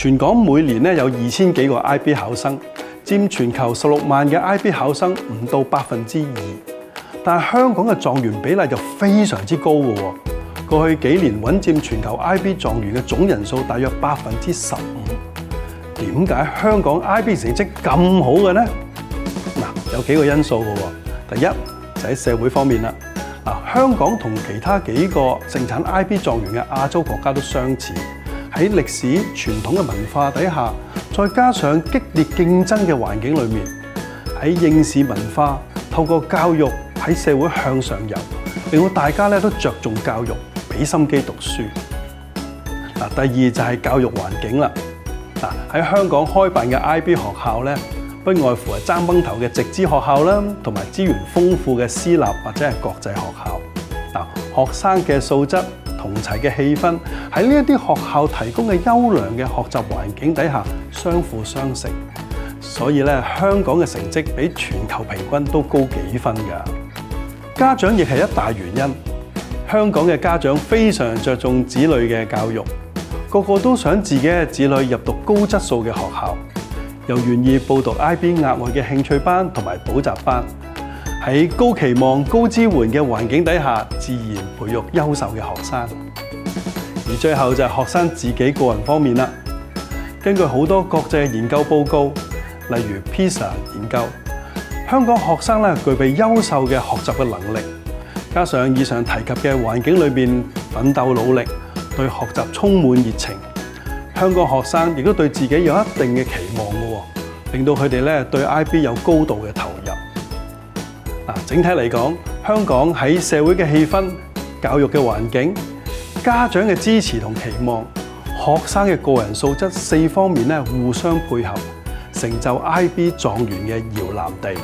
全港每年咧有2000幾個 IB 考生，佔全球16萬嘅 IB 考生唔到2%。但係香港嘅狀元比例就非常之高嘅喎。過去幾年穩佔全球 IB 狀元嘅總人數大約15%。點解香港 IB 成績咁好嘅呢？有幾個因素嘅喎。第一就喺社會方面啦。香港同其他幾個盛產 IB 狀元嘅亞洲國家都相似，喺歷史傳統嘅文化底下，再加上激烈競爭嘅環境裏面，喺應試文化透過教育喺社會向上游，令到大家咧都着重教育，俾心機讀書。第二就係教育環境啦。喺香港開辦嘅 IB 學校咧，不外乎係爭崩頭嘅直資學校啦，同埋資源豐富嘅私立或者係國際學校。學生嘅素質、同齊嘅氣氛，喺呢一啲學校提供嘅優良嘅學習環境底下，相輔相成。所以咧，香港嘅成績比全球平均都高幾分㗎。家長亦係一大原因。香港嘅家長非常着重子女嘅教育，個個都想自己嘅子女入讀高質素嘅學校，又願意報讀 IB 額外嘅興趣班同埋補習班。喺高期望、高支援嘅環境底下，自然培育優秀嘅學生。而最後就係學生自己個人方面啦。根據好多國際研究報告，例如 PISA 研究，香港學生具備優秀嘅學習嘅能力，加上以上提及嘅環境裏面奮鬥努力，對學習充滿熱情，香港學生亦都對自己有一定嘅期望嘅，令到佢哋對 IB 有高度嘅投入。整體嚟講，香港喺社會嘅氣氛、教育嘅環境、家長嘅支持同期望、學生嘅個人素質4方面互相配合，成就 IB 狀元嘅搖籃地。